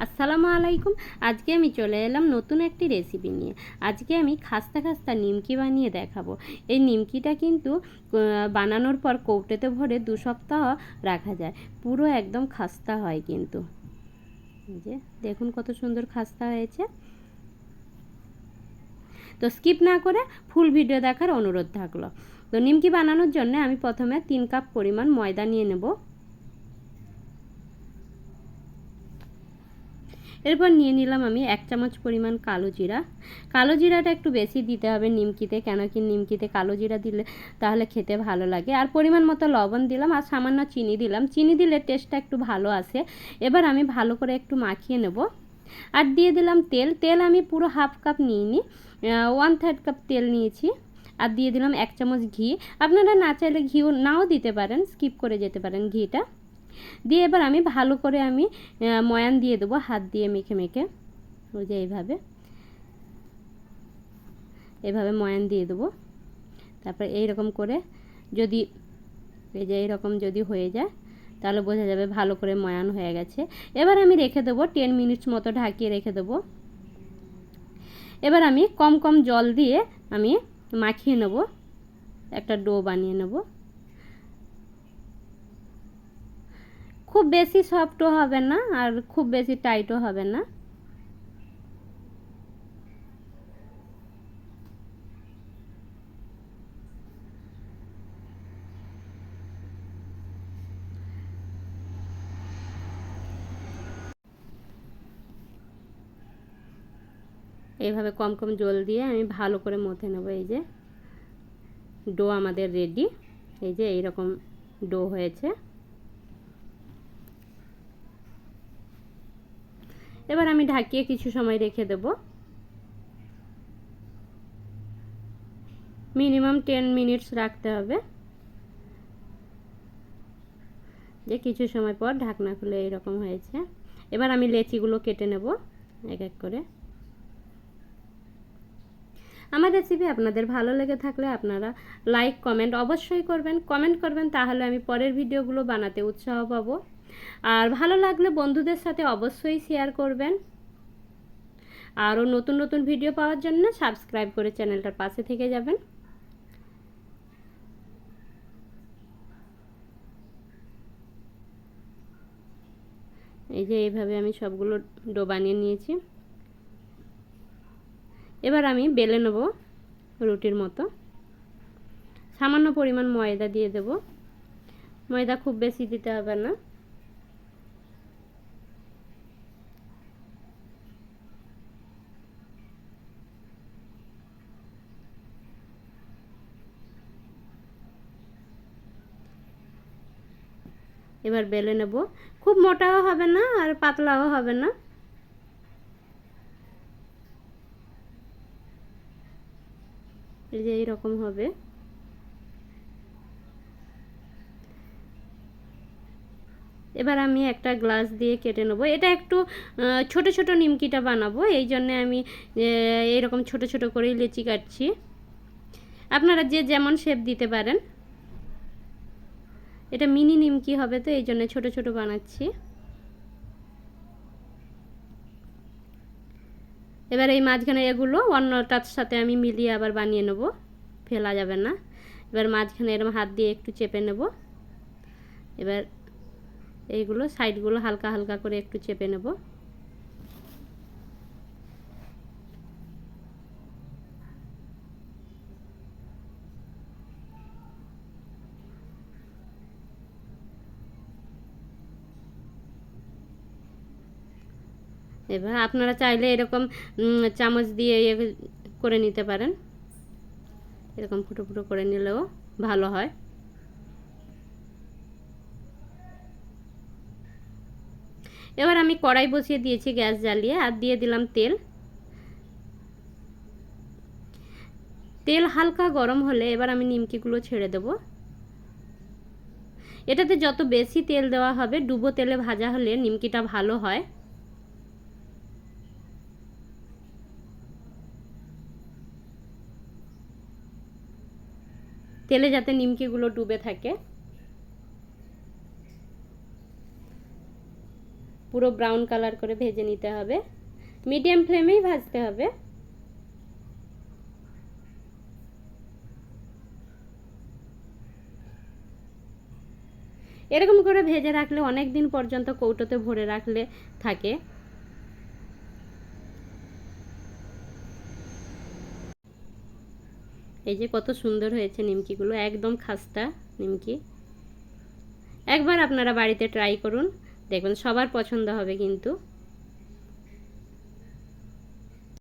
আসসালামু আলাইকুম। আজকে আমি চলে এলাম নতুন একটি রেসিপি নিয়ে। আজকে আমি খাস্তা খাস্তা নিমকি বানিয়ে দেখাবো। এই নিমকিটা কিন্তু বানানোর পর কৌটোতে ভরে 2 সপ্তাহ রাখা যায়। পুরো একদম খাস্তা হয় কিন্তু। এই যে দেখুন কত সুন্দর খাস্তা হয়েছে। তো স্কিপ না করে ফুল ভিডিও দেখার অনুরোধ থাকলো। তো নিমকি বানানোর জন্য আমি প্রথমে 3 কাপ পরিমাণ ময়দা নিয়ে নেব। এরপর নিয়ে নিলাম আমি 1 চামচ পরিমাণ কালো জিরা। কালো জিরাটা একটু বেশি দিতে হবে নিমকিতে, কেন কি নিমকিতে কালো জিরা দিলে তাহলে খেতে ভালো লাগে। আর পরিমাণ মতো লবণ দিলাম আর সামান্য চিনি দিলাম। চিনি দিলে টেস্টটা একটু ভালো আসে। এবার আমি ভালো করে একটু মাখিয়ে নেব। আর দিয়ে দিলাম তেল। তেল আমি পুরো হাফ কাপ নিইনি, 1/3 কাপ তেল নিয়েছি। আর দিয়ে দিলাম 1 চামচ ঘি। আপনারা না চাইলে ঘিও নাও দিতে পারেন, স্কিপ করে যেতে পারেন ঘিটা। দিয়ে এবার আমি ভালো করে ময়ান দিয়ে দেবো হাত দিয়ে মেখে মেখে। ওই যে এইভাবে এভাবে ময়ান দিয়ে দেবো। তারপর এইরকম করে যদি এই যে এইরকম যদি হয়ে যায় তাহলে বোঝা যাবে ভালো করে ময়ান হয়ে গেছে। এবার আমি রেখে দেবো 10 মিনিটস মতো ঢাকিয়ে রেখে দেবো। এবার আমি কম কম জল দিয়ে আমি মাখিয়ে নেব, একটা ডো বানিয়ে নেব। খুব বেশি সফটও হবে না আর খুব বেশি টাইটও হবে না। এইভাবে কম কম জল দিয়ে আমি ভালো করে মথে নেব। এই যে ডো আমাদের রেডি। এই যে এইরকম ডো হয়েছে। এবার আমি ঢাকিয়ে কিছু সময় রেখে দেব, মিনিমাম 10 মিনিটস রাখতে হবে। যে কিছু সময় পর ঢাকনা খুলে এইরকম হয়েছে। এবার আমি লেচিগুলো কেটে নেব এক এক করে। আমার রেসিপি আপনাদের ভালো লেগে থাকলে আপনারা লাইক কমেন্ট অবশ্যই করবেন। কমেন্ট করবেন, তাহলে আমি পরের ভিডিওগুলো বানাতে উৎসাহ পাবো। আর ভালো লাগলে বন্ধুদের সাথে অবশ্যই শেয়ার করবেন। আরও নতুন নতুন ভিডিও পাওয়ার জন্য সাবস্ক্রাইব করে চ্যানেলটার পাশে থেকে যাবেন। এই যে এইভাবে আমি সবগুলো ডো বানিয়ে নিয়েছি। এবার আমি বেলে নেব রুটির মতো। সামান্য পরিমাণ ময়দা দিয়ে দেব। ময়দা খুব বেশি দিতে হবে না। এবার বেলে নেব। খুব মোটাও হবে না আর পাতলাও হবে না। এই যে এইরকম হবে। এবার আমি একটা গ্লাস দিয়ে কেটে নেব। এটা একটু ছোট ছোট নিমকিটা বানাবো, এই জন্য আমি এইরকম ছোট ছোট করেই লেচি কাটছি। আপনারা যে যেমন শেপ দিতে পারেন। এটা মিনি নিমকি হবে, তো এই জন্য ছোট ছোট বানাচ্ছি। এবার এই মাঝখানে এগুলো অন্যটার সাথে আমি মিলিয়ে আবার বানিয়ে নেব, ফেলা যাবে না। এবার মাঝখানে এরকম হাত দিয়ে একটু চেপে নেব। এবার এইগুলো সাইডগুলো হালকা হালকা করে একটু চেপে নেব। এবার আপনারা চাইলে এরকম চামচ দিয়ে করে নিতে পারেন। এরকম ফুটো ফুটো করে নিলেও ভালো হয়। এবার আমি কড়াই বসিয়ে দিয়েছি গ্যাস জ্বালিয়ে, আর দিয়ে দিলাম তেল। তেল হালকা গরম হলে এবার আমি নিমকিগুলো ছেড়ে দেব। এটাতে যত বেশি তেল দেওয়া হবে, ডুবো তেলে ভাজা হলে নিমকিটা ভালো হয়। তেলে যাতে নিমকিগুলো ডুবে থাকে। পুরো ব্রাউন কালার করে ভেজে নিতে হবে, মিডিয়াম ফ্লেমেই ভাজতে হবে। এরকম করে ভেজে রাখলে অনেক দিন পর্যন্ত কৌটোতে ভরে রাখলে থাকে। এই যে কত সুন্দর হয়েছে নিমকিগুলো, একদম খাস্তা নিমকি। একবার আপনারা বাড়িতে ট্রাই করুন, দেখবেন সবার পছন্দ হবে কিন্তু।